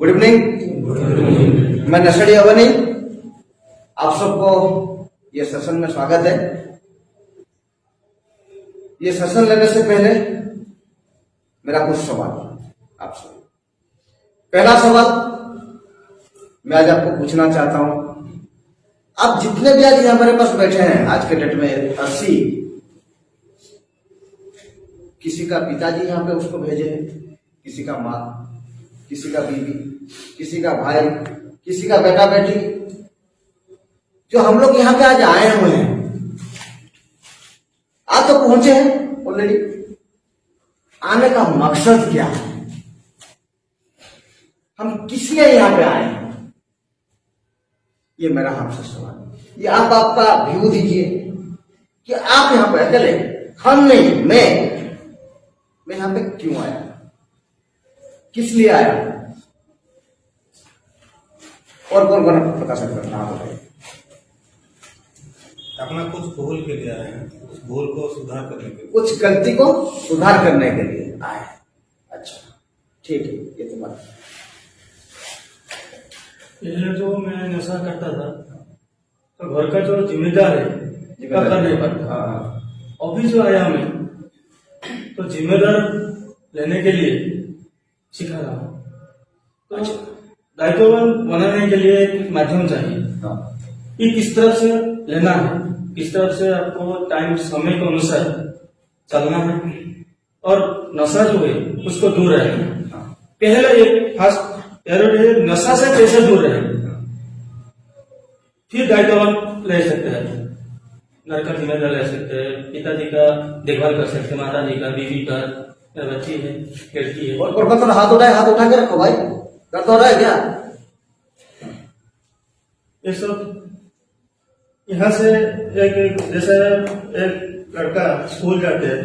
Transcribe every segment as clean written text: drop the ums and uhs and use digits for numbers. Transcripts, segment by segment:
Good evening. मैं नशड़ी अवनी, आप सबको ये सेशन में स्वागत है। ये सेशन लेने से पहले मेरा कुछ सवाल आपसे। पहला सवाल मैं आज आपको पूछना चाहता हूं, आप जितने भी आज हमारे पास बैठे हैं आज के डेट में 80, किसी का पिताजी यहाँ पे उसको भेजे हैं, किसी का माँ, किसी का बीवी, किसी का भाई, किसी का बेटा बेटी, जो हम लोग यहाँ पे आज आए हुए हैं, आज तो पहुंचे हैं ऑलरेडी। आने का मकसद क्या है, हम किस लिए यहाँ पे आए हैं, ये मेरा आपसे सवाल है। ये आप आपका व्यू दीजिए कि आप यहाँ पे अकेले, हम नहीं, मैं यहाँ पे क्यों आया, किस लिए आया, और कौन कौन प्रकाशन करना है। अपना कुछ भूल के लिए आए हैं, उस भूल को सुधार करने के लिए, कुछ गलती को सुधार करने के लिए आए। अच्छा ठीक है, ये तो बात। पहले जो मैं नशा करता था तो घर का जो जिम्मेदार है जिम्मेदार कर नहीं पाता। अभी जो आया मैं तो जिम्मेदार लेने के लिए सिखा रहा हूँ। तो दायित्ववान बनाने के लिए एक माध्यम चाहिए कि किस तरह से लेना है, किस तरह से आपको टाइम समय के अनुसार चलना है और नशा जो है उसको दूर रहना। पहले एक फर्स्ट एरर है, नशा से कैसे दूर रहे, फिर दायित्ववान ले सकते हैं, घर का जिम्मेदार ले सकते हैं, पिताजी का देखभाल कर सकते हैं, माता जी का, बीवी का, बच्ची है, लड़की है। और थोड़ा हाथ उठा के रखो भाई, दर्द हो रहा है क्या? ये सब यहाँ से एक जैसे एक लड़का स्कूल जाते हैं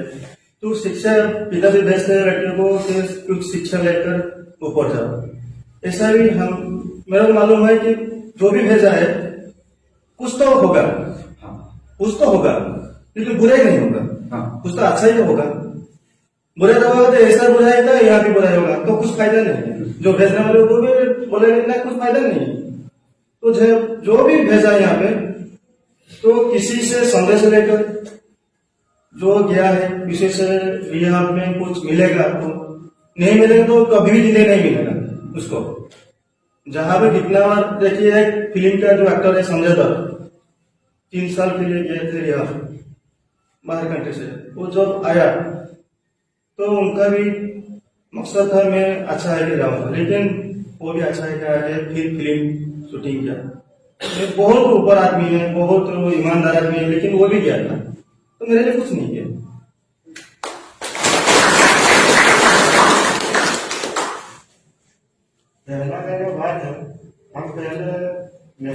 तो शिक्षा पिताजी भेजते हैं लड़के को कि कुछ शिक्षा लेकर ऊपर जाओ। ऐसा भी हम मेरा को मालूम है कि जो भी भेजा है कुछ तो होगा, कुछ तो होगा, लेकिन बुरा ही नहीं होगा, कुछ तो अच्छा ही तो होगा। बुरा तो होगा तो ऐसा बुरा है तो यहाँ भी बुरा होगा, तो कुछ फायदा नहीं। जो भेजने वाले को भी बोले ना कुछ फायदा नहीं। तो जो भी भेजा है यहाँ पे तो किसी से संदेश लेकर जो गया है किसी से यहाँ में कुछ मिलेगा आपको, नहीं मिलेगा तो कभी भी जिले नहीं मिलेगा उसको। जहां पे कितना बार देखिए, एक फिल्म का जो एक्टर है संजय दत्त 3 साल के लिए गए थे यहाँ बाहर कंट्री से, वो जब आया तो उनका भी मकसद था मैं अच्छा है कि जाऊंगा, लेकिन वो भी अच्छा है कि फिर फिल्म शूटिंग किया। बहुत ऊपर आदमी है, बहुत ईमानदार आदमी है, लेकिन वो भी गया था तो मेरे लिए कुछ नहीं किया। पहला मेरा बात है, हम पहले मैं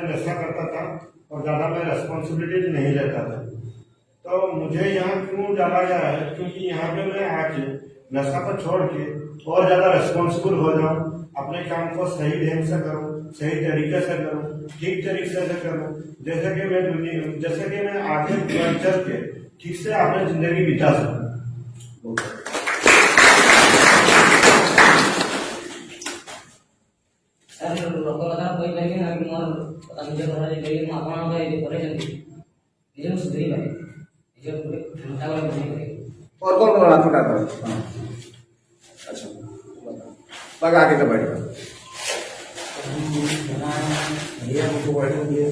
नशा करता था और ज्यादा मैं रिस्पॉन्सिबिलिटी नहीं लेता था। तो मुझे यहाँ क्यों डाला गया है, क्योंकि यहाँ पे मैं आके नशा को छोड़ के और ज्यादा रिस्पॉन्सिबल हो जाऊँ, अपने काम को सही ढंग से करूँ, सही तरीके से करूँ, ठीक तरीके से करूँ, जैसे कि मैं आगे चल के ठीक से अपनी जिंदगी बिता सकूँ। लोक कथा କହିପାରିବେ ନା କି ମୋର କଥା ନିଜ କଥା ଯେ କହିଲେ ମୁଁ ଆପଣଙ୍କ ଏଇ କରିଛନ୍ତି ନିଜକୁ ସୁଧରି ପାରେ, ନିଜକୁ ଗୋଟେ ଘଣ୍ଟା ବେଳେ ବନେଇ और कौन हाथ उठाता है? अच्छा लगा आगे तो बैठ भैया हमको वर्डिंग दिए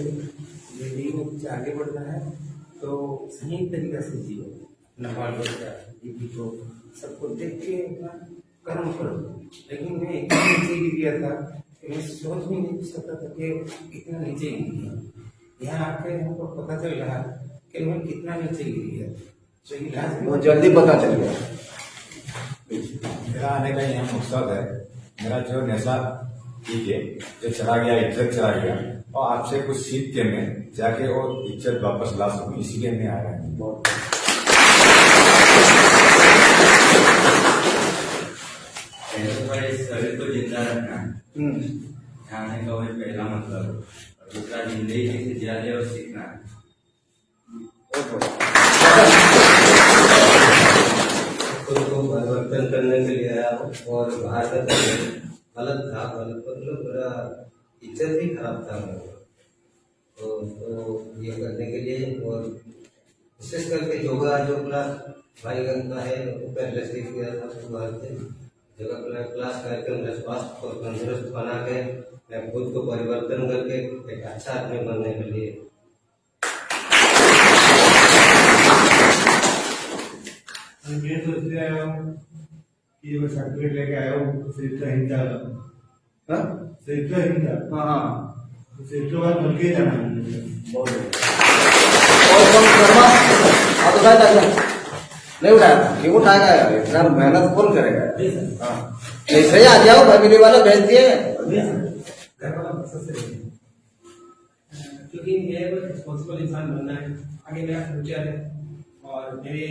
यदि कुछ आगे बढ़ना है तो सही तरीका से जियो, अपना बाल बच्चा बीवी को सबको देख के अपना कर्म करो। लेकिन मैं इतना नीचे गिर गया था कि मैं सोच भी नहीं सकता था कि इतना नीचे गिर गया। यहाँ आके हमको पता चल रहा कि मैं कितना नीचे गिर गया, तो इलाज बहुत जल्दी पता चल गया। मेरा आने का यहाँ मकसद है, मेरा जो नशा कीजिए जो चला गया, इज्जत चला गया, और आपसे कुछ सीख के मैं जाके वो इज्जत वापस ला सकूं, इसीलिए मैं आ रहा हूँ। शरीर को जिंदा रखना है, खाने का वही पहला मतलब, और दूसरा जिंदगी कैसे जियाले और सीखना है। खुद को परिवर्तन करने के लिए आया और बाहर का गलत था, गलत मतलब मेरा इज्जत ही खराब था मेरा। तो ये करने के लिए और विशेष करके योगा जो क्लास भाई का है वो पहले से किया था, शुरुआत से योगा क्लास करके मेरे स्वास्थ्य को तंदुरुस्त बना के मैं खुद को परिवर्तन करके एक अच्छा आदमी बनने के लिए मैं तो इसलिए आया हूँ कि वो सर्टिफिकेट लेके आया हूँ सिर्फ हिंदा का, हाँ सिर्फ हिंदा, हाँ सिर्फ बात बन के जाना है मुझे। बहुत बढ़िया। और कौन शर्मा हाथ उठाया था क्या? नहीं उठाया था, क्यों उठाएगा यार, इतना मेहनत कौन करेगा? हाँ ऐसे ही आ जाओ, फैमिली वाला भेज दिए। घर वाला मकसद से नहीं है। क्योंकि मेरे को रिस्पॉन्सिबल इंसान बनना है, आगे मेरा फ्यूचर है और मेरे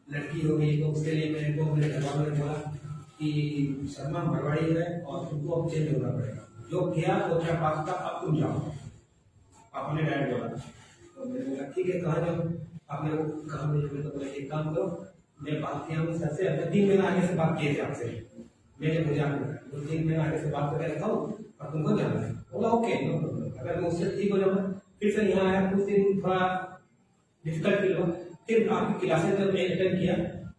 लड़की हो गई तो उसके लिए मेरे को मेरे घर वालों ने बोला कि शर्मा मारवाड़ी है और तुमको अब चेंज होना पड़ेगा, जो किया वो तेरा पास था, अब तुम जाओ। पापा ने डायरेक्ट बोला, तो मैंने बोला ठीक है कहाँ जाऊँ? आप मेरे को कहा, मैंने तो बोला एक काम करो, मैं बात किया हूँ सर से, 3 महीना आगे से बात किए थे आपसे, मैंने मुझे तो 3 महीना आगे से बात करके रखा हूँ और तुमको जाना है। बोला ओके नो प्रॉब्लम, अगर मैं उससे ठीक हो जाऊंगा। फिर से यहाँ आया, कुछ दिन थोड़ा डिफिकल्ट फील हुआ, फिर आपकी क्लासेस जब मैं अटेंड किया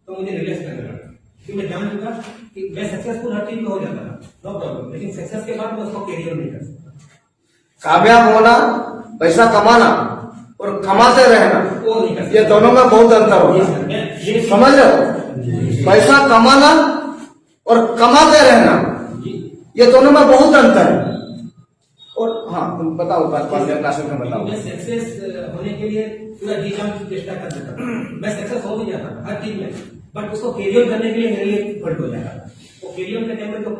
तो मुझे रिलैक्स करने लगा, कि मैं जान चुका कि मैं सक्सेसफुल हर चीज में हो जाता था, नो प्रॉब्लम, लेकिन सक्सेस के बाद मैं उसको कैरियर नहीं कर सकता। कामयाब होना, पैसा कमाना और कमाते रहना, वो नहीं कर सकता। ये दोनों में बहुत अंतर होता है, ये समझ रहे हो? पैसा कमाना और कमाते रहना, ये दोनों में बहुत अंतर है। और हाँ तुम बताओ, क्लासेस में बताओ। मैं सक्सेस होने के लिए पूरा जी जान की चेष्टा कर देता था, मैं सक्सेस हो भी जाता था हर चीज में, बट उसको कैरियर करने के लिए मेरे लिए फॉल्ट हो जाता था। वो कैरियर के टाइम में तो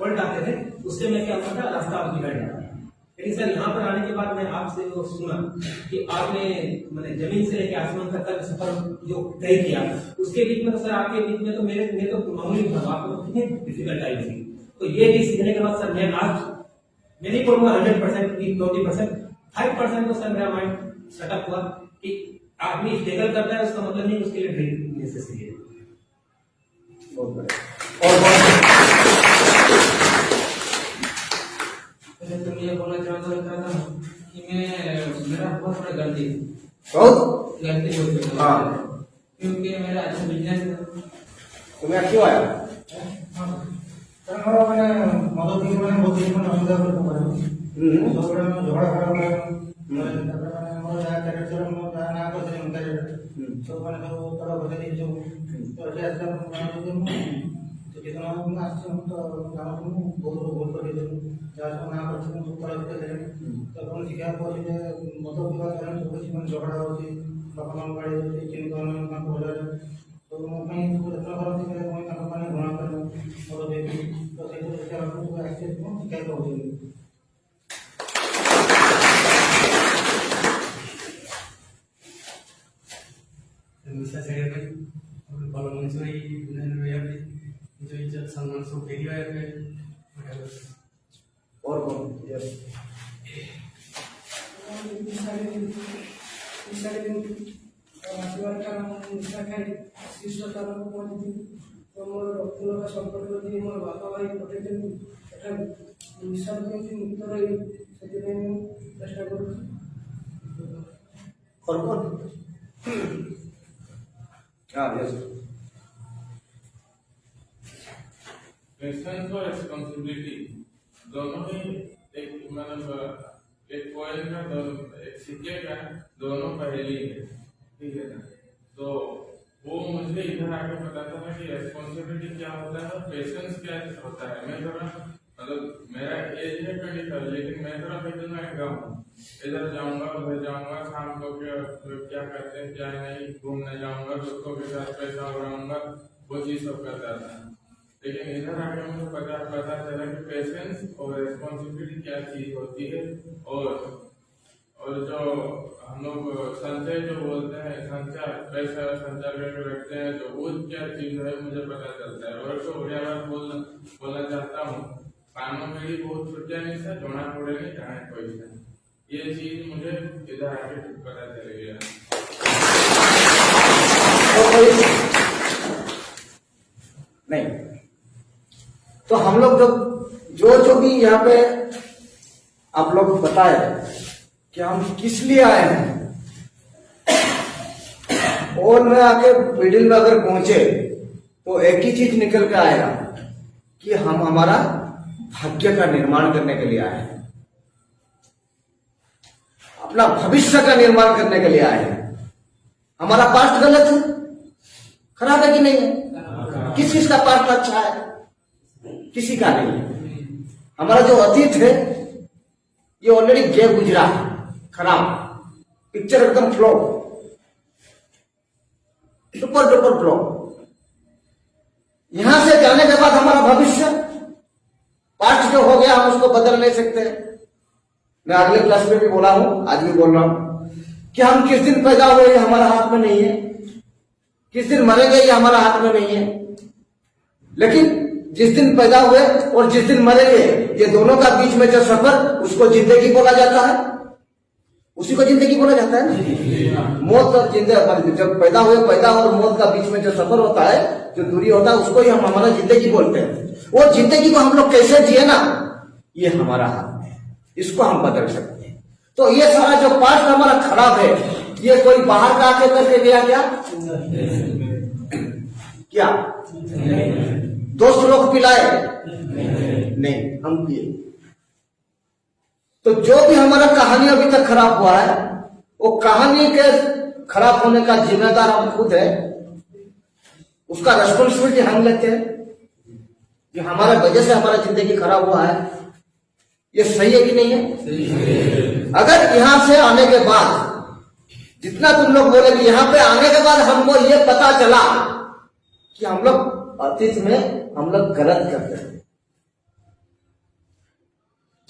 फॉल्ट आते थे, उससे मैं क्या होता था, रास्ता बिगड़ जाता था। लेकिन सर यहाँ पर आने के बाद मैं आपसे वो सुना कि आपने मैंने जमीन से लेकर आसमान तक का सफर जो तय किया, उसके बीच में तो सर आपके बीच में तो मेरे तो मामूली था, आपको कितनी डिफिकल्ट आई थी। तो ये भी सीखने के बाद सर मैं आज मैं नहीं बोलूंगा 100% की 20%, 5% तो सर मेरा माइंड सेटअप हुआ कि आदमी स्ट्रगल करता है, उसका मतलब नहीं उसके लिए ड्रीम नेसेसरी है। बहुत बढ़िया। और तो मैं ये बोलना चाहता था कि मेरा बहुत बड़ा गलती हुई। हाँ क्योंकि मेरा अच्छा बिजनेस है। तुम्हें क्यों आया? ମାନେ ମଦ ପିଇକି ମାନେ ବହୁତ କିଛି ମାନେ ଅସୁବିଧା କରିପାରିବ ସବୁବେଳେ ଝଗଡ଼ା ଫଗଡ଼ା ତାପରେ ମାନେ ମୋର ଯାହା କ୍ୟାରେକ୍ଟର ମୁଁ ଯାହା ନାଁ କରିଥିଲି ମୁଁ କ୍ୟାରେକ୍ଟର ସବୁ ମାନେ ସବୁ ତଳ ବସେଇ ସବୁ ତ ଏଠି ଆସିଲା କିଛି ସମୟ ମୁଁ ଆସିଛି, ମୁଁ ତ ଜାଣୁଛି ମୁଁ ବହୁତ ଭୁଲ କରିଦେଲି, ଯାହା ସବୁ ନାଁ କରିଛି ମୁଁ ସବୁ ତଳ ବସେଇଦେଲି। ତ କ'ଣ ଶିଖିବା ପରେ ଯେ ମଦ ପିଇବା କାରଣ ସବୁ କିଛି ମାନେ ଝଗଡ଼ା ହେଉଛି, ବାପା ମାଆ ଗାଳି ହେଉଛି, ଚିହ୍ନି ପାରୁନି ତାଙ୍କ ଘରରେ ସବୁ ମୋ ପାଇଁ ସବୁ ଯତ୍ନ କରନ୍ତି, ମୁଁ ତାଙ୍କ ପାଇଁ ଘୃଣା କରେ ମଦ ଦେଇକି। तो सही तो क्या आपको तो ऐसे क्या कहोगे? निशा से भाई और बल मंच में दुनिया में जो इज्जत सम्मान सब फेरी हुआ है। और कौन? यस ମୋର ରକ୍ତଲଗା ସମ୍ପର୍କ ଯଦି ମୋର ବାପା ଭାଇ ପଠେଇଛନ୍ତି ଏଠାକୁ ନିଶାରୁ କେମିତି ମୁକ୍ତ ରହିବି ସେଥିପାଇଁ ମୁଁ ଚେଷ୍ଟା କରୁଛି। और कौन? हाँ यस पेशेंस और रिस्पॉन्सिबिलिटी दोनों ही एक मतलब एक कॉइन का एक सिक्के का दोनों पहली है, ठीक है ना? तो वो मुझे इधर आके पता था कि रेस्पॉन्सिबिलिटी क्या होता है और पेशेंस क्या होता है। मैं थोड़ा मतलब मेरा एज है 25, लेकिन मैं थोड़ा पेशेंस में गाँव इधर जाऊंगा उधर जाऊंगा, शाम को क्या करते हैं क्या नहीं, घूमने जाऊंगा, दोस्तों के साथ पैसा उड़ाऊंगा, वो चीज सब करता था। लेकिन इधर आके मुझे पता चला कि पेशेंस और रेस्पॉन्सिबिलिटी क्या चीज होती है, और जो हम लोग संचय जो बोलते हैं, संचार पैसा संचार करके रखते हैं, तो वो क्या चीज है मुझे पता चलता है। और तो बढ़िया बात बोलना चाहता हूँ, कानों में भी बहुत छुट्टियां नहीं था, जोड़ा पड़े नहीं जाने कोई से, ये चीज मुझे इधर आके पता चल गया। नहीं तो हम लोग जब जो जो भी यहाँ पे आप लोग बताए कि हम किस लिए आए हैं, और मैं आके मिडिल में अगर पहुंचे तो एक ही चीज निकल के आएगा कि हम हमारा भाग्य का निर्माण करने के लिए आए हैं, अपना भविष्य का निर्माण करने के लिए आए हैं। हमारा पास्ट गलत है, खराब है कि नहीं है? किस चीज का पास्ट अच्छा है? किसी का नहीं है। हमारा जो अतीत है ये ऑलरेडी गए गुजरा है, खराब पिक्चर, एकदम फ्लॉप, सुपर डुपर फ्लॉप। यहां से जाने के बाद हमारा भविष्य, पास्ट जो हो गया हम उसको बदल नहीं सकते। मैं अगले क्लास में भी बोला हूं, आज भी बोल रहा हूं कि हम किस दिन पैदा हुए ये हमारा हाथ में नहीं है, किस दिन मरेंगे ये हमारा हाथ में नहीं है। लेकिन जिस दिन पैदा हुए और जिस दिन मरेंगे, ये दोनों का बीच में जो सफर, उसको जिंदगी बोला जाता है, उसी को जिंदगी बोला जाता है ना। मौत और जिंदगी, जब पैदा हुए, पैदा और मौत का बीच में जो सफर होता है, जो दूरी होता है, उसको ही हम हमारा जिंदगी बोलते हैं। वो जिंदगी को हम लोग कैसे जिए ना, ये हमारा हाथ है, इसको हम बदल सकते हैं। तो ये सारा जो पास्ट हमारा खराब है, ये कोई बाहर का आके करके गया क्या? दोस्त लोग पिलाए नहीं, हम पिए। तो जो भी हमारा कहानी अभी तक खराब हुआ है, वो कहानी के खराब होने का जिम्मेदार हम खुद है, उसका रेस्पॉन्सिबिलिटी हम लेते हैं कि हमारे वजह से हमारा जिंदगी खराब हुआ है। ये सही है कि नहीं है? अगर यहां से आने के बाद जितना तुम लोग बोले कि यहां पे आने के बाद हमको ये पता चला कि हम लोग अतीत में हम लोग गलत करते हैं,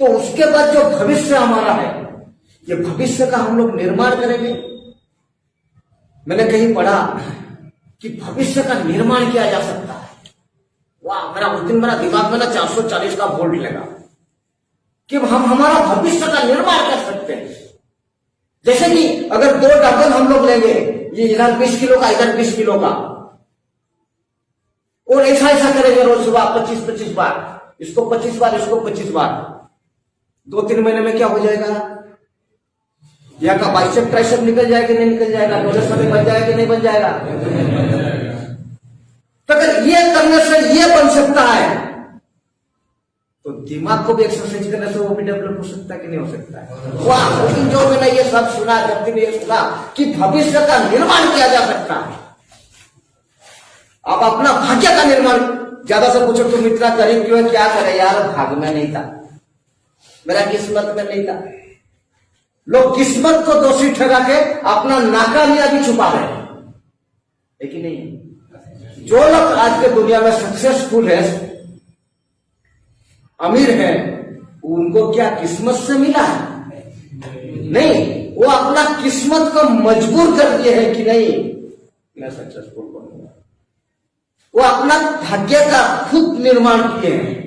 तो उसके बाद जो भविष्य हमारा है, ये भविष्य का हम लोग निर्माण करेंगे। मैंने कहीं पढ़ा कि भविष्य का निर्माण किया जा सकता है। वाह, मेरा उस दिन मेरा दिमाग में ना 440 का वोल्ट लगा कि हम हमारा भविष्य का निर्माण कर सकते हैं। जैसे कि अगर 2 डंबल हम लोग लेंगे, ये इधर 20 किलो का, इधर 20 किलो का, और ऐसा करेंगे रोज सुबह 25-25 बार, इसको 25 बार, इसको 25 बार, 2-3 महीने में क्या हो जाएगा? यहाँ का बाइसेप ट्राइसेप निकल जाएगा कि नहीं निकल जाएगा? डोलेस में बन जाएगा कि नहीं बन जाएगा? तो अगर ये करने से ये बन सकता है, तो दिमाग को भी एक्सरसाइज करने से वो भी डेवलप हो सकता है कि नहीं हो सकता है? वाह, लेकिन जो मैंने ये सब सुना, जब भी ये सुना कि भविष्य का निर्माण किया जा सकता है, आप अपना भाग्य का निर्माण, ज्यादा से पूछो तुम इतना करीब क्यों है, क्या करे यार, भाग्य में नहीं था, मेरा किस्मत में नहीं था। लोग किस्मत को दोषी ठहरा के अपना नाकामयाबी छुपा रहे हैं, लेकिन नहीं। जो लोग आज के दुनिया में सक्सेसफुल है, अमीर है, उनको क्या किस्मत से मिला है? नहीं, वो अपना किस्मत को मजबूर कर दिए हैं कि नहीं मैं सक्सेसफुल बनूंगा। वो अपना भाग्य का खुद निर्माण किए हैं।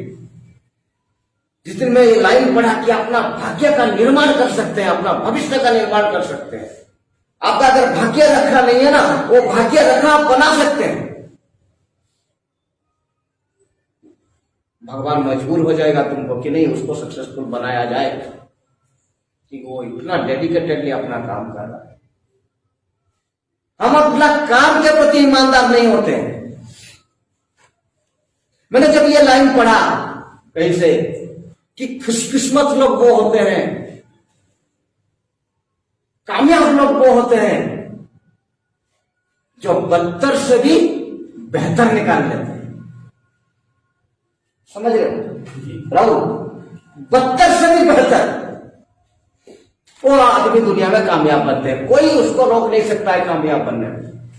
जिस दिन मैं ये लाइन पढ़ा कि अपना भाग्य का निर्माण कर सकते हैं, अपना भविष्य का निर्माण कर सकते हैं। आपका अगर भाग्य रखा नहीं है ना, वो भाग्य रखा आप बना सकते हैं। भगवान मजबूर हो जाएगा तुमको कि नहीं उसको सक्सेसफुल बनाया जाए, कि वो इतना डेडिकेटेडली अपना काम कर रहा है। हम अपना काम के प्रति ईमानदार नहीं होते हैं। मैंने जब ये लाइन पढ़ा कहीं से कि खुशकिस्मत लोग वो होते हैं, कामयाब लोग वो होते हैं जो बदतर से भी बेहतर निकाल लेते हैं। समझ रहे हो राहुल? बदतर से भी बेहतर वो आदमी दुनिया में कामयाब बनते हैं। कोई उसको रोक नहीं सकता है कामयाब बनने में।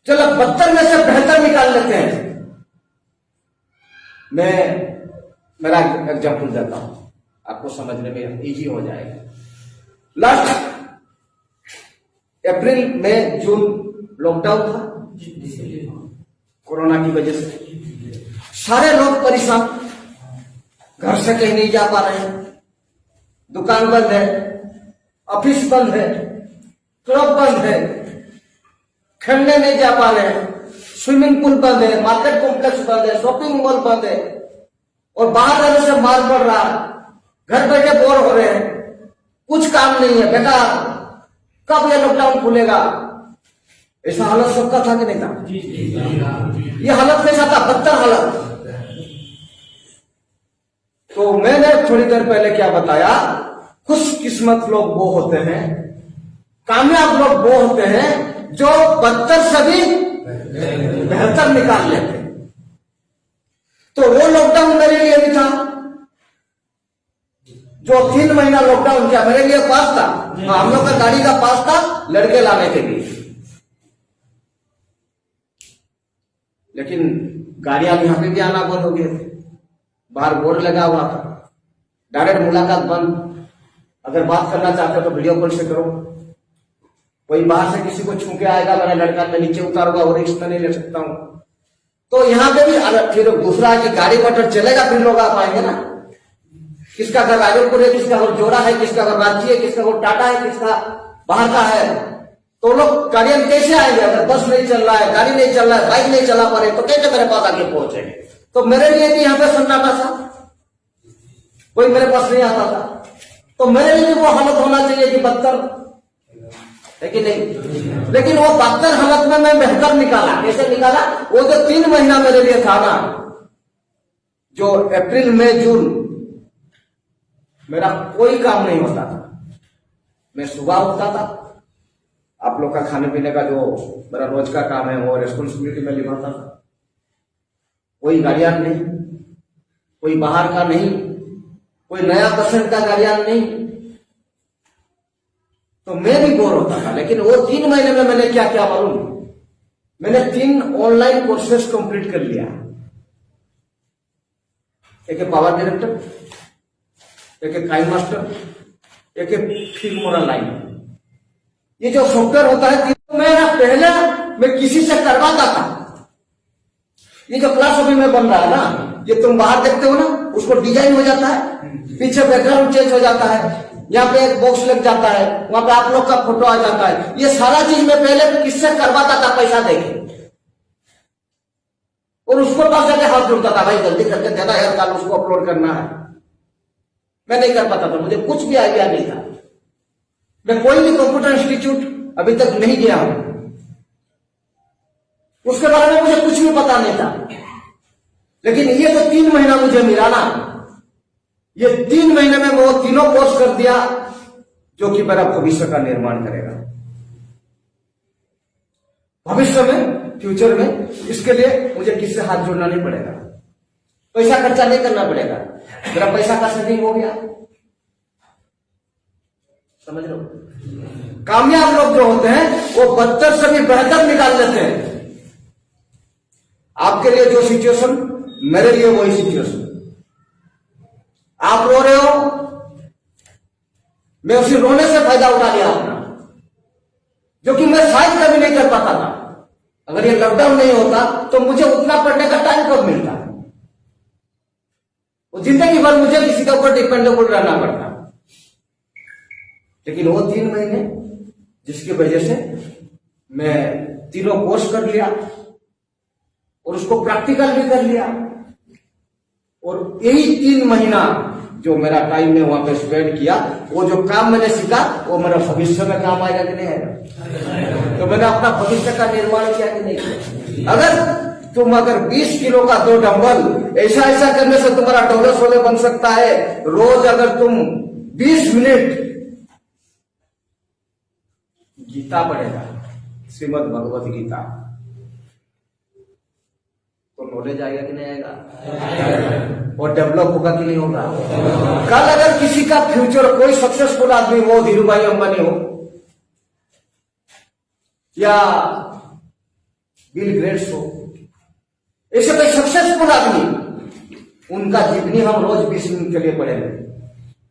चलो बदतर में से बेहतर निकाल लेते हैं। मैं मेरा एग्जाम्पल देता हूं, आपको समझने में इजी हो जाएगा। लास्ट अप्रैल में जून लॉकडाउन था कोरोना की वजह से, सारे लोग परेशान, घर से कहीं नहीं जा पा रहे हैं, दुकान बंद है, ऑफिस बंद है, क्लब बंद है, खेलने नहीं जा पा रहे हैं, स्विमिंग पूल बंद है, मार्केट कॉम्प्लेक्स बंद है, शॉपिंग मॉल बंद है, और बाहर जाने से मार पड़ रहा है, घर बैठे बोर हो रहे हैं, कुछ काम नहीं है। बेटा कब ये लॉकडाउन खुलेगा? ऐसा हालत सबका था कि नहीं था? ये हालत कैसा था? बदतर हालत। तो मैंने थोड़ी देर पहले क्या बताया, खुशकिस्मत लोग वो होते हैं, कामयाब लोग वो होते हैं जो बदतर से भी बेहतर निकाल लेते हैं। तो वो लॉकडाउन मेरे लिए भी था, जो 3 महीना लॉकडाउन किया मेरे लिए पास था। हम लोग का गाड़ी का पास था लड़के लाने के लिए, लेकिन गाड़ियां यहां पे भी आना बंद हो गए थे। बाहर बोर्ड लगा हुआ था, डायरेक्ट मुलाकात बंद, अगर बात करना चाहते हो तो वीडियो कॉल से करो। कोई बाहर से किसी को छू के आएगा, मेरा लड़का मैं नीचे उतारूंगा और रिस्क नहीं ले सकता हूं। तो यहाँ पे भी फिर दूसरा है कि गाड़ी मोटर चलेगा फिर लोग आ पाएंगे ना। किसका घर राजनपुर है, किसका घर जोड़ा है, किसका घर रांची है, किसका घर टाटा है, किसका बाहर का है, तो लोग गाड़ियां कैसे आएंगे? अगर बस नहीं चल रहा है, गाड़ी नहीं चल रहा है, बाइक नहीं चला पा रहे, तो कैसे मेरे पास आगे पहुंचेंगे? तो मेरे लिए भी यहाँ पे सन्नाटा था, कोई मेरे पास नहीं आता था। तो मेरे लिए भी वो हालत होना चाहिए कि बदतर है कि नहीं? लेकिन वो बदतर हालत में मैं बेहतर निकाला। कैसे निकाला? वो जो 3 महीना मेरे लिए था ना, जो अप्रैल मई जून मेरा कोई काम नहीं होता था। मैं सुबह उठता था, आप लोग का खाने पीने का जो मेरा रोज का काम है वो रिस्पॉन्सिबिलिटी में निभाता था। कोई गाड़ियां नहीं, कोई बाहर का नहीं, कोई नया पसंद का गाड़ियां नहीं, तो मैं भी बोर होता था। लेकिन वो 3 महीने में मैंने क्या क्या मालूम? मैंने 3 ऑनलाइन कोर्सेस कंप्लीट कर लिया। एक है पावर डायरेक्टर, एक है काइन मास्टर, एक है फिल्मोरा लाइन। ये जो सॉफ्टवेयर होता है, पहले मैं किसी से करवाता था। ये जो क्लास अभी में बन रहा है ना, ये तुम बाहर देखते हो ना, उसको डिजाइन हो जाता है, पीछे बैकग्राउंड चेंज हो जाता है, यहाँ पे एक बॉक्स लग जाता है, वहां पे आप लोग का फोटो आ जाता है। ये सारा चीज मैं पहले किससे करवाता था पैसा देके, और उसको पास जाके हाथ जोड़ता था, भाई जल्दी करके देना यार, कल उसको अपलोड करना है। मैं नहीं कर पाता था, मुझे कुछ भी आइडिया नहीं था। मैं कोई भी कंप्यूटर इंस्टीट्यूट अभी तक नहीं गया हूं, उसके बारे में मुझे कुछ भी पता नहीं था। लेकिन ये जो 3 महीना मुझे मिला ना, ये 3 महीने में वो तीनों कोर्स कर दिया जो कि मेरा भविष्य का निर्माण करेगा। भविष्य में, फ्यूचर में, इसके लिए मुझे किसी से हाथ जोड़ना नहीं पड़ेगा, पैसा खर्चा नहीं करना पड़ेगा, मेरा पैसा का सेविंग हो गया। समझ लो, कामयाब लोग जो होते हैं वो बदतर से भी बेहतर निकाल लेते हैं। आपके लिए जो सिचुएशन, मेरे लिए वही सिचुएशन। आप रो रहे हो, मैं उसी रोने से फायदा उठा लिया अपना, जो कि मैं शायद कभी नहीं कर पाता था। अगर ये लॉकडाउन नहीं होता तो मुझे उतना पढ़ने का टाइम कब मिलता? वो जिंदगी भर मुझे किसी के ऊपर डिपेंडेबल रहना पड़ता। लेकिन वो 3 महीने जिसकी वजह से मैं तीनों कोर्स कर लिया और उसको प्रैक्टिकल भी कर लिया, और यही 3 महीना जो मेरा टाइम में वहां पे स्पेंड किया, वो जो काम मैंने सीखा वो मेरा भविष्य में काम आएगा कि नहीं आएगा? तो मैंने अपना भविष्य का निर्माण किया कि नहीं किया? अगर 20 किलो का 2 डंबल ऐसा करने से तुम्हारा डॉलर सोले बन सकता है, रोज अगर तुम 20 मिनट गीता पढ़ेगा, श्रीमद् भगवत गीता, तो नॉलेज आएगा कि नहीं आएगा? और डेवलप होगा कि नहीं होगा? कल अगर किसी का फ्यूचर, कोई सक्सेसफुल आदमी हो, धीरू भाई अंबानी हो या बिल गेट्स हो, ऐसे कोई सक्सेसफुल आदमी, उनका जितनी हम रोज 20 मिनट के लिए पढ़ेंगे,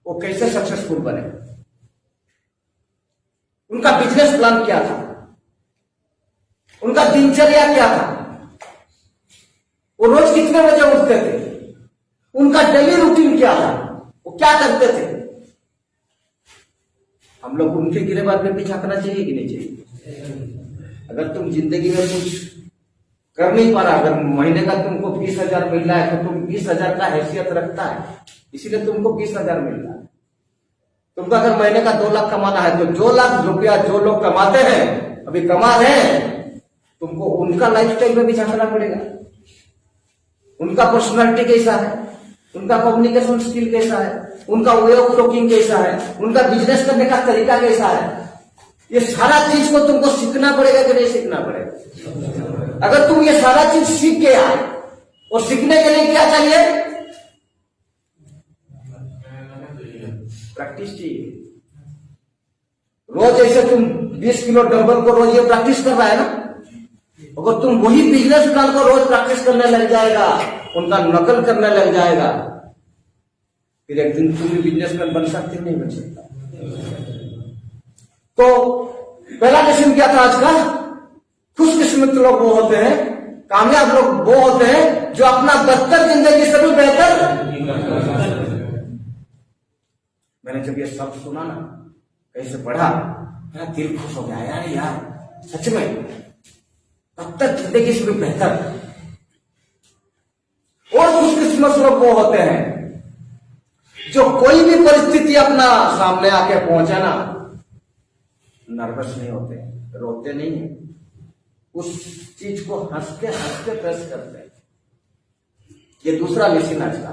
वो कैसे सक्सेसफुल बने? उनका बिजनेस प्लान क्या था? उनका दिनचर्या क्या था? वो रोज कितने बजे उठते थे? उनका डेली रूटीन क्या था? वो क्या करते थे? हम लोग उनके गिरेबान में पीछा करना चाहिए कि नहीं चाहिए? अगर तुम जिंदगी में कुछ कर नहीं पा रहा। अगर महीने का तुमको 20,000 मिल रहा है तो तुम 20,000 का हैसियत रखता है, इसीलिए तुमको 20,000 मिल रहा है। तुमको अगर महीने का 2 लाख कमाना है तो 2 लाख रुपया जो लोग कमाते हैं, अभी कमा रहे हैं, तुमको उनका लाइफस्टाइल में भी झांकना पड़ेगा। उनका पर्सनालिटी कैसा है, उनका कम्युनिकेशन स्किल कैसा है, उनका वे ऑफ टॉकिंग कैसा है, उनका बिजनेस करने का तरीका कैसा है, ये सारा चीज को तुमको सीखना पड़ेगा कि नहीं सीखना पड़ेगा। अगर तुम ये सारा चीज सीख गया, और सीखने के लिए क्या चाहिए, प्रैक्टिस चाहिए। रोज ऐसे तुम 20 किलो डंबल को रोज ये प्रैक्टिस कर रहा है ना, अगर तुम वही बिजनेस प्लान को रोज प्रैक्टिस करने लग जाएगा, उनका नकल करने लग जाएगा, फिर एक दिन तुम भी बिजनेसमैन बन सकते नहीं बन सकता। तो पहला लेसन क्या था आज का, खुशकिस्मत लोग वो होते हैं, कामयाब लोग वो होते हैं जो अपना बदतर जिंदगी से भी बेहतर। मैंने जब ये सब सुना ना, कैसे पढ़ा, मेरा दिल खुश हो गया यार सच में बदतर जिंदगी से भी बेहतर। और खुशकिस्मत लोग वो होते हैं जो कोई भी परिस्थिति अपना सामने आके पहुंचे ना, नर्वस नहीं होते, रोते नहीं है, उस चीज को हंसते हंसते फेस करते हैं। ये दूसरा लेसन आज का।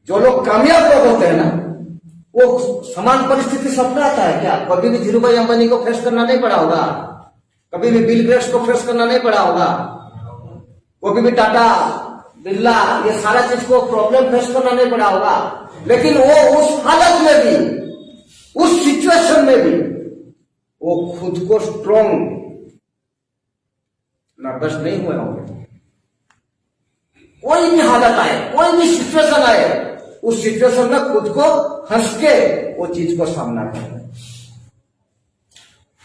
जो लोग कामयाब लोग होते हैं ना, वो समान परिस्थिति सबका आता है क्या, कभी भी धीरू भाई अंबानी को फेस करना नहीं पड़ा होगा, कभी भी बिल गेट्स को फेस करना नहीं पड़ा होगा, कभी भी टाटा बिरला ये सारा चीज को प्रॉब्लम फेस करना नहीं पड़ा होगा, लेकिन वो उस हालत में भी, उस सिचुएशन में भी वो खुद को स्ट्रॉन्ग, नर्वस नहीं हुए होंगे। कोई भी हालत आए, कोई भी सिचुएशन आए, उस सिचुएशन में खुद को हंस के वो चीज को सामना करना।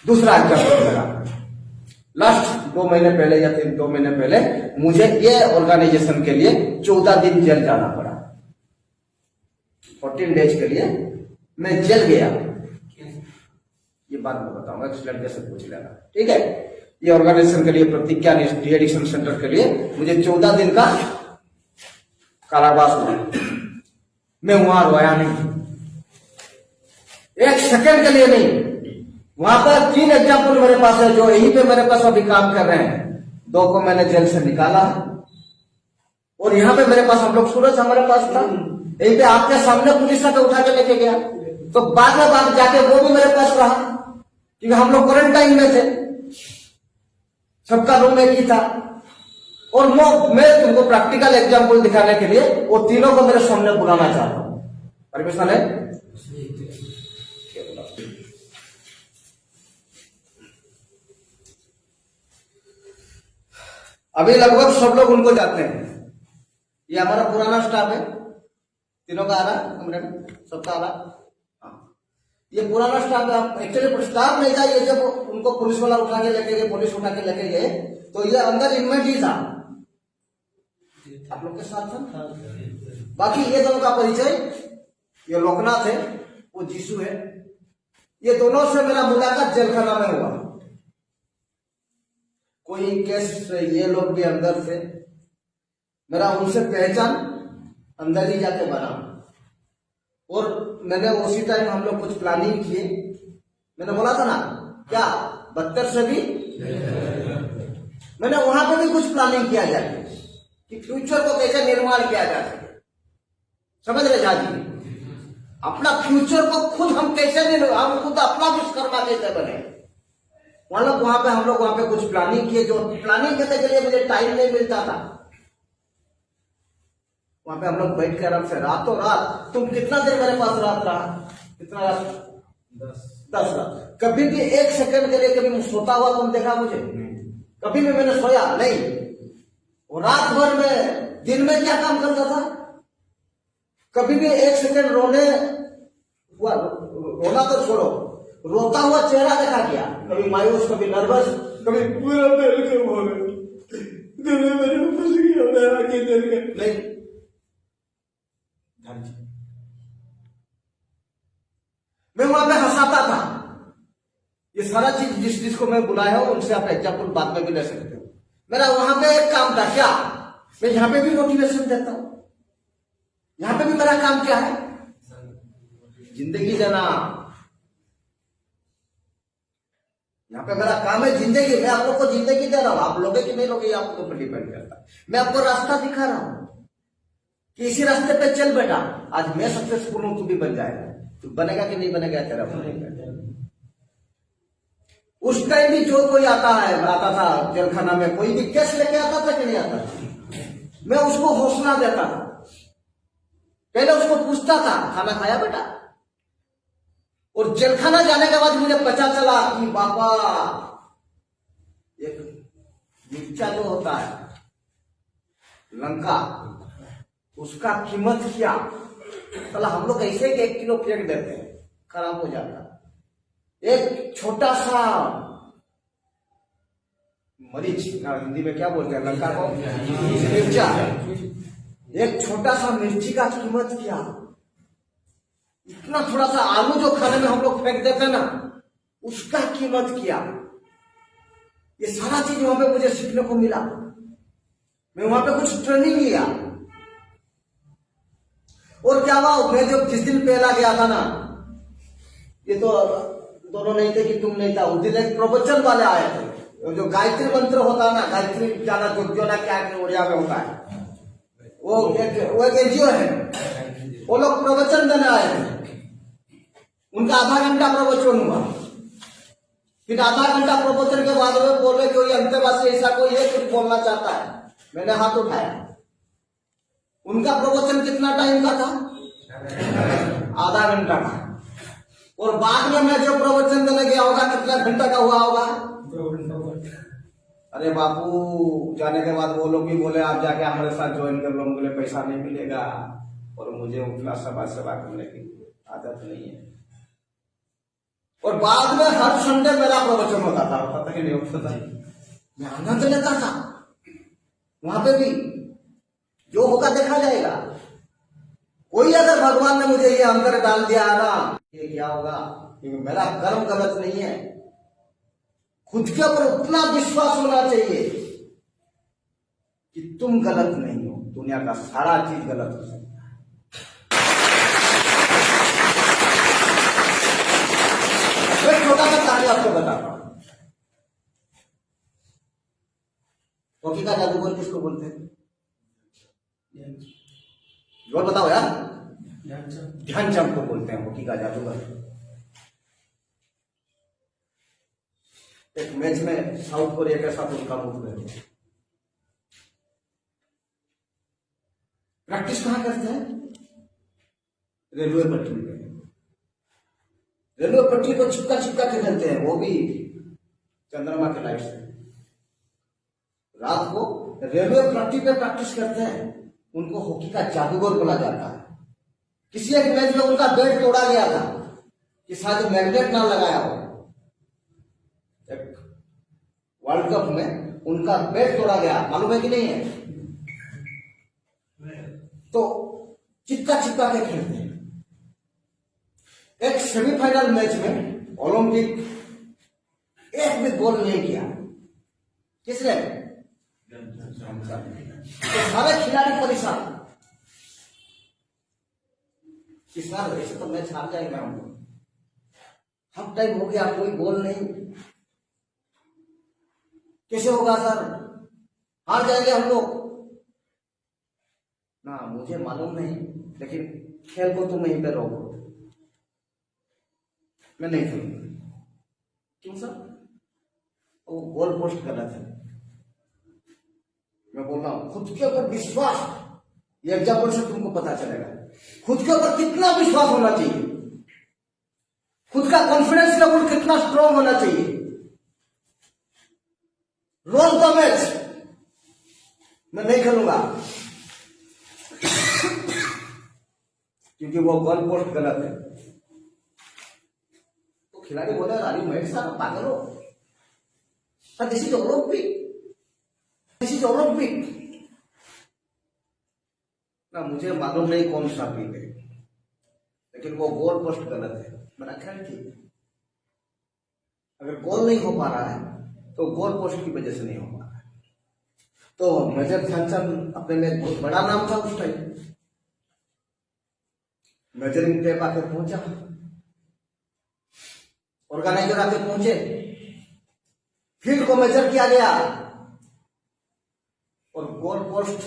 दूसरा एग्जाम्पल मेरा, लास्ट 2 महीने पहले या 2 महीने पहले मुझे ये ऑर्गेनाइजेशन के लिए 14 दिन जेल जाना पड़ा। 14 डेज के लिए मैं जेल गया। ये बात मैं बताऊंगा, इस लड़के से पूछ लेना, ठीक है। ये ऑर्गेनाइजेशन के लिए, प्रतिज्ञा डी एडिक्शन सेंटर के लिए मुझे 14 दिन का कारावास हुआ। मैं वहां रोया नहीं, एक सेकंड के लिए नहीं। वहां पर 3 एग्जाम्पल मेरे पास है जो यहीं पे मेरे पास अभी काम कर रहे हैं। 2 को मैंने जेल से निकाला, और यहाँ पे मेरे पास, हम लोग सूरज हमारे पास था, यहीं पे आपके सामने पुलिस आके उठा के लेके गया। तो बाद में बाद जाके वो भी मेरे पास रहा, क्योंकि हम लोग क्वारंटाइन में थे, सबका रूम एक ही था। और मैं तुमको प्रैक्टिकल एग्जाम्पल दिखाने के लिए वो तीनों को मेरे सामने बुलाना चाहता हूं। परमिशन है? अभी लगभग सब लोग उनको जानते हैं। ये हमारा पुराना स्टाफ है, तीनों का आ रहा कमरे में, सबका आ रहा। ये पुराना स्टाफ है, एक्चुअली स्टाफ नहीं था। ये जब उनको पुलिस वाला उठा के लेके गए, पुलिस उठा के लेके गए, तो ये अंदर इनमेट ही था, आप लोग के साथ था। बाकी ये दोनों का परिचय, ये लोकनाथ है, वो जीसू है। ये दोनों से मेरा मुलाकात जेल खाना में हुआ। कोई केस ये लोग भी अंदर थे, मेरा उनसे पहचान अंदर ही जाके बना। और मैंने उसी टाइम हम लोग कुछ प्लानिंग किए। मैंने बोला था ना क्या, 72 से भी मैंने वहां पे भी कुछ प्लानिंग किया जाए कि फ्यूचर को कैसे निर्माण किया जा सके। समझ रहे जाजी, अपना फ्यूचर को खुद हम कैसे, हम खुद अपना विश्वकर्मा कैसे बने। वहां पे हम लोग वहां पे कुछ प्लानिंग किए, जो प्लानिंग करने के लिए मुझे टाइम नहीं मिलता था। वहां पे हम लोग बैठ के आराम से रातों रात, तुम कितना देर मेरे पास रात रहा, कितना रात, 10 रात। कभी भी 1 सेकंड के लिए कभी सोता हुआ तुम देखा मुझे? कभी भी मैंने सोया नहीं। और रात भर में, दिन में क्या काम करता था? कभी भी 1 सेकंड रोने हुआ, रोना तो छोड़ो, रोता हुआ चेहरा देखा क्या? कभी मायूस, कभी नर्वस, कभी पूरा दिल के बोले दिल में मेरे फंस गया, मैं आके दिल के नहीं। मैं वहां पे हंसाता था। ये सारा चीज जिस जिसको मैं बुलाया हूं उनसे आप एग्जाम्पल बाद में भी ले सकते हो। मेरा वहां पे एक काम था क्या, मैं यहाँ पे भी मोटिवेशन देता हूं। यहाँ पे भी मेरा काम क्या है, जिंदगी देना। यहाँ पे मेरा काम है जिंदगी। मैं आप लोग को जिंदगी दे रहा हूं, आप लोगे कि नहीं लोगे ये आपको ऊपर डिपेंड करता है। मैं आपको रास्ता दिखा रहा हूं कि इसी रास्ते पे चल बेटा, आज मैं सक्सेसफुल हूं, तू भी बन जाएगा। तू बनेगा कि नहीं बनेगा तेरा बनेगा। उस टाइम भी जो कोई आता था जेलखाना में, कोई भी केस लेके आता था कि नहीं आता था, मैं उसको हौसला देता था। पहले उसको पूछता था खाना खाया बेटा, और जेलखाना जाने के बाद मुझे पता चला कि बाबा एक मिर्चा जो होता है लंका, उसका कीमत क्या। चला हम लोग ऐसे 1 किलो फेंक देते हैं, खराब हो जाता। एक छोटा सा मरीच, हिंदी में क्या बोलते हैं लंका को, मिर्चा। एक छोटा सा मिर्ची का कीमत क्या। इतना थोड़ा सा आलू जो खाने में हम लोग फेंक देते ना, उसका कीमत क्या। ये सारा चीज वहां पे मुझे सीखने को मिला। मैं वहां पे कुछ ट्रेनिंग लिया, और क्या हुआ, मैं जब जिस दिन पहला गया था ना, ये तो दोनों नहीं थे कि तुम नहीं था, उस दिन एक प्रवचन वाले आए थे। जो गायत्री मंत्र होता है ना, गायत्री जाना जो ना क्या उड़िया में होता है, वो एक एनजीओ है, वो लोग प्रवचन देने आए थे। उनका आधा घंटा प्रवचन हुआ। फिर आधा घंटा प्रवचन के बाद में बोले कोई अंतर्वासी ऐसा कोई है कुछ बोलना चाहता है। मैंने हाथ उठाया। उनका प्रवचन कितना टाइम का था, आधा घंटा का। और बाद में मैं जो प्रवचन देने गया होगा कितना घंटा का हुआ होगा। अरे बापू जाने के बाद वो लोग भी बोले आप जाके हमारे साथ ज्वाइन कर लो, मुझे पैसा नहीं मिलेगा, और मुझे उतना सेवा करने की आदत नहीं है। और बाद में हर संडे मेरा प्रवचन होता था, पता ही नहीं होता था, मैं आनंद लेता था। वहां पे भी जो होगा देखा जाएगा। कोई अगर भगवान ने मुझे ये अंदर डाल दिया है ना, ये क्या होगा, क्योंकि मेरा कर्म गलत नहीं है। खुद के ऊपर उतना विश्वास होना चाहिए कि तुम गलत नहीं हो, दुनिया का सारा चीज गलत हो सकता है। एक छोटा सा कहानी आपको बताता हूं। हॉकी का जादूगर किसको बोलते हैं, जोर बताओ यार। ध्यानचंद को बोलते हैं हॉकी का जादूगर। एक मैच में साउथ कोरिया के साथ उनका मुख है। प्रैक्टिस कहां करते हैं, रेलवे पटरी पे। रेलवे पटरी को चिपका चिपका के खेलते हैं, वो भी चंद्रमा के लाइट से। रात को रेलवे पटरी पे प्रैक्टिस करते हैं। उनको हॉकी का जादूगर बोला जाता है। किसी एक मैच में उनका बैट तोड़ा गया था कि शायद मैग्नेट ना लगाया हो। एक वर्ल्ड कप में उनका बैट तोड़ा गया, मालूम है कि नहीं है। तो चिपका चिपका के खेलते हैं। एक सेमीफाइनल मैच में ओलंपिक एक भी गोल नहीं किया। किसने, तो सारे खिलाड़ी परेशान कि सर ऐसे तो मैच हार जाएगा हम लोग, हाफ टाइम हो गया कोई गोल नहीं, कैसे होगा सर, हार जाएंगे हम लोग ना। मुझे मालूम नहीं, लेकिन खेल को तुम यहीं पे रोको, मैं नहीं खेलूंगा। क्यों सर, वो गोल पोस्ट गलत है। मैं बोल रहा हूं खुद के ऊपर विश्वास, ये एग्जाम्पल से तुमको पता चलेगा खुद के ऊपर कितना विश्वास होना चाहिए, खुद का कॉन्फिडेंस लेवल कितना स्ट्रांग होना चाहिए। रोज द मैच, मैं नहीं खेलूंगा क्योंकि वो गोल पोस्ट गलत है। तो खिलाड़ी बोले राजू मैं साहब पागल हो sir, this is Olympic, this is Olympic ना। मुझे मालूम नहीं कौन सा पीक है, लेकिन वो गोल पोस्ट गलत है। मैंने ख्याल ठीक, अगर गोल नहीं हो पा रहा है तो गोल पोस्ट की वजह से नहीं हो पा रहा है। तो मेजर ध्यानचंद अपने में बहुत बड़ा नाम था उस टाइम। मेजरिंग टेप आके पहुंचा, ऑर्गेनाइजर आके पहुंचे, फील्ड को मेजर किया गया और गोल पोस्ट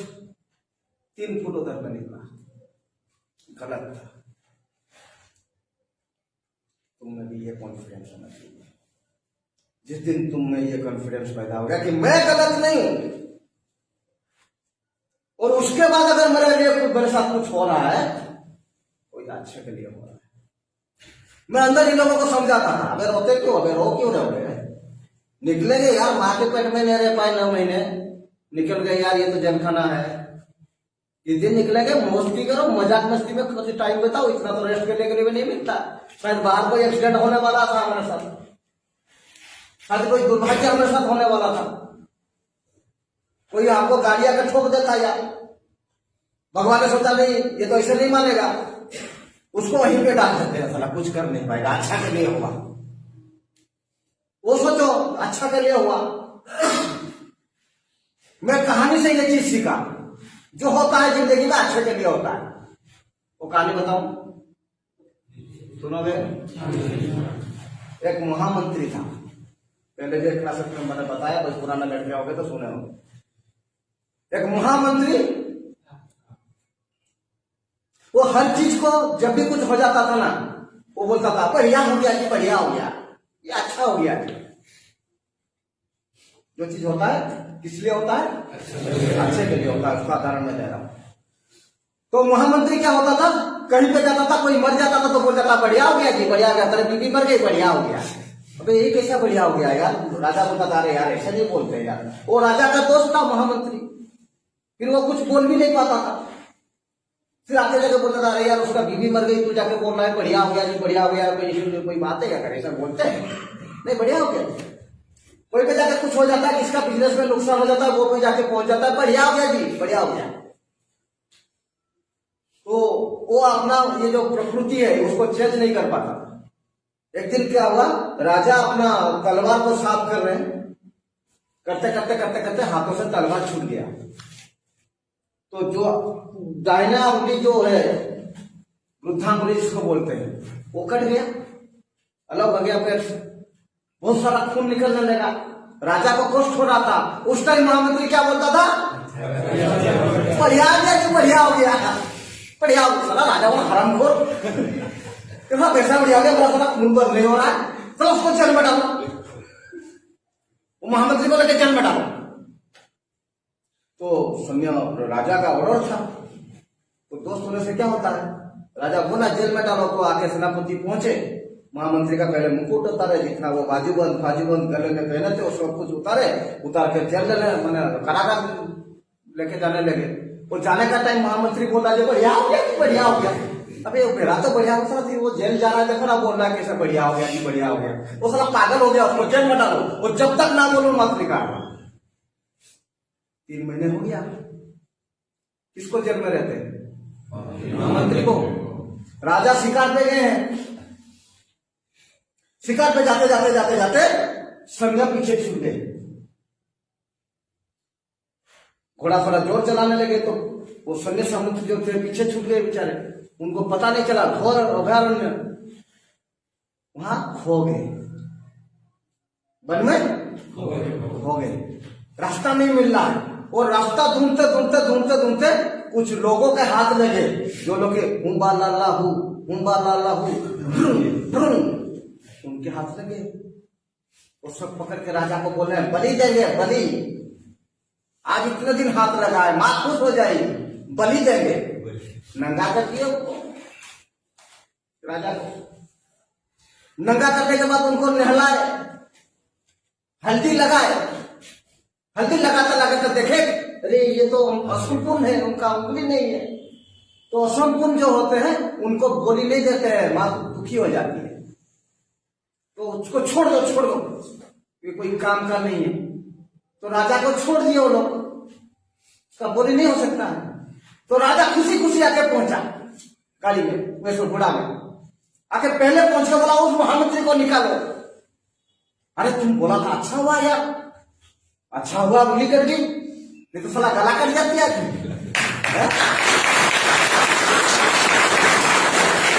3 फुट उधर में निकला। गलत था। तुमने भी ये कॉन्फिडेंस होना चाहिए। जिस दिन तुम में ये कॉन्फिडेंस पैदा हो गया कि मैं गलत नहीं हूं, और उसके बाद अगर मेरे साथ कुछ हो रहा है कोई अच्छे के लिए हो रहा है, मैं अंदर इन लोगों को समझाता था, अबे रोते क्यों, अबे रो क्यों रहे, निकलेंगे यार, माँ के पेट में नहीं रह पाए 9 महीने, निकल गए यार, ये तो जमखाना है। इस दिन निकलेंगे, मस्ती करो, मजाक मस्ती में कुछ टाइम बिताओ, इतना तो रेस्ट करने के लिए नहीं मिलता। शायद बाहर कोई एक्सीडेंट होने वाला था हमारे साथ, शायद कोई दुर्भाग्य हमारे साथ होने वाला था, कोई आपको गाड़ी आकर ठोक देता यार, भगवान ने सोचा नहीं ये तो ऐसे नहीं मानेगा, उसको वहीं पे डाल देते हैं, साला कुछ कर नहीं पाएगा, अच्छा के लिए हुआ। वो सोचो अच्छा के लिए हुआ। मैं कहानी से ये चीज सीखा, जो होता है जिंदगी में अच्छे के लिए होता है। वो कहानी बताऊं, सुनोगे? एक महामंत्री था, पहले जो क्लास में मैंने बताया, कोई पुराना लड़के हो गए तो सुने होंगे। एक महामंत्री, वो हर चीज को जब भी कुछ हो जाता था ना, वो बोलता था बढ़िया हो गया जी, बढ़िया हो गया, ये अच्छा हो गया। जो चीज होता है किस लिए होता है? अच्छे के लिए होता है। उसका उदाहरण मैं दे रहा हूं। तो महामंत्री क्या होता था, कहीं पे जाता था, कोई मर जाता था तो बोल जाता बढ़िया हो गया जी, बढ़िया हो गया, तेरे बीबी मर गई, बढ़िया हो गया। अबे ये कैसा बढ़िया हो गया यार? राजा बोलता था अरे यार ऐसा नहीं बोलते यार। वो राजा का दोस्त था महामंत्री, फिर वो कुछ बोल भी नहीं पाता था, फिर आके जाके बोलता था अरे यार उसका बीबी मर गई, तू जाके बोल रहा है बढ़िया हो गया जी, बढ़िया हो गया। कोई बात है क्या करे, ऐसा बोलते हैं? नहीं, बढ़िया हो गया। कोई पे जाके कुछ हो जाता है, किसका बिजनेस में नुकसान हो जाता है, वो पे जाके पहुंच जाता है बढ़िया हो गया जी, बढ़िया हो गया। तो वो अपना ये जो प्रकृति है उसको चेंज नहीं कर पाता। एक दिन क्या हुआ, राजा अपना तलवार को साफ कर रहे हैं, करते करते करते करते हाथों से तलवार छूट गया। तो जो दाहिना उंगली जो है, वृद्धांगुली जिसको बोलते हैं, वो कट गया, अलग हो गया पैर से, बहुत सारा खून निकलने लगा। राजा को कष्ट हो रहा था। उस टाइम महामंत्री क्या बोलता था, बढ़िया हो गया, बढ़िया हो गया, बढ़िया हो गया। राजा वो हरामखोर, पैसा बढ़िया हो गया, बड़ा सारा खून बंद नहीं हो रहा है, तो उसको जेल में डालो। वो महामंत्री को लेकर जेल में डालो। तो समय राजा का ऑर्डर था, तो दोस्त होने से क्या होता है, राजा बोला जेल में डालो। तो आके सेनापति पहुंचे, महामंत्री का पहले मुकुट उतारे, जितना वो बाजूबंद गले में पहने थे वो सब कुछ उतार के जेल मैंने कारागार लेके जाने लगे। वो जाने का टाइम महामंत्री बोला जो बढ़िया हो गया, बढ़िया हो गया। अबे वो मेरा तो बढ़िया हो थी, वो जेल जा रहा है, देखो ना बोल रहा है कैसे बढ़िया हो गया जी, बढ़िया हो गया। वो साला पागल हो गया, उसको जेल में डालो। वो जब तक ना बोलो मत निकालो। 3 महीने हो गया, किसको जेल में रहते हैं? महामंत्री को। राजा शिकार पे गए हैं, शिकार पे जाते जाते जाते जाते संज्ञा पीछे छूट गए। घोड़ा थोड़ा जोर चलाने लगे तो वो सैन्य सामंत जो थे पीछे छूट गए बेचारे, उनको पता नहीं चला। घोर अभयारण्य वहां खो गए, वन में खो गए, रास्ता नहीं मिल रहा है। और रास्ता ढूंढते ढूंढते ढूंढते ढूंढते कुछ लोगों के हाथ लगे, जो लोग हुम्बा लाला हूं, उनके हाथ लगे। वो सब पकड़ के राजा को बोल रहे हैं बलि देंगे, बलि, आज इतने दिन हाथ लगा है, मां खुश हो जाएगी, बलि देंगे। नंगा कर दिया राजा को। नंगा करने के बाद उनको नहलाए, हल्दी लगाए। हल्दी लगाते लगाते देखे अरे ये तो असंपूर्ण है, उनका उंगली नहीं है। तो असंपूर्ण जो होते हैं उनको गोली नहीं देते हैं, मां दुखी हो जाती है। तो उसको छोड़ दो, छोड़ दो, ये कोई काम का नहीं है। तो राजा को छोड़ दिए वो लोग, उसका बोली नहीं हो सकता है। तो राजा खुशी खुशी आके पहुंचा गाड़ी में, वैसे घोड़ा में आके पहले पहुंच के बोला उस महामंत्री को निकालो। अरे तुम बोला था अच्छा हुआ यार, अच्छा हुआ गोली कर दी, नहीं तो साला गला कट जाती है हैं?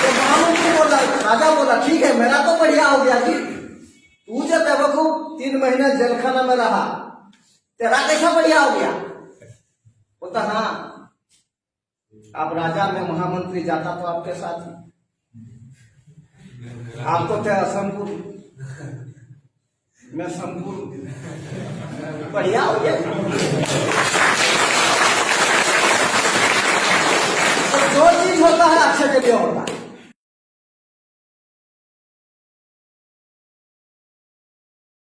तो महामंत्री बोला, राजा बोला ठीक है मेरा तो बढ़िया हो गया जी, तू जब बेवकूफ 3 महीने जेलखाना में रहा, तेरा कैसा बढ़िया हो गया? बोलता हाँ, आप राजा में महामंत्री जाता तो आपके साथ ही, आप तो थे असंपूर्ण, मैं संपूर्ण, बढ़िया हो गया। तो जो चीज होता है अच्छे के लिए होता है।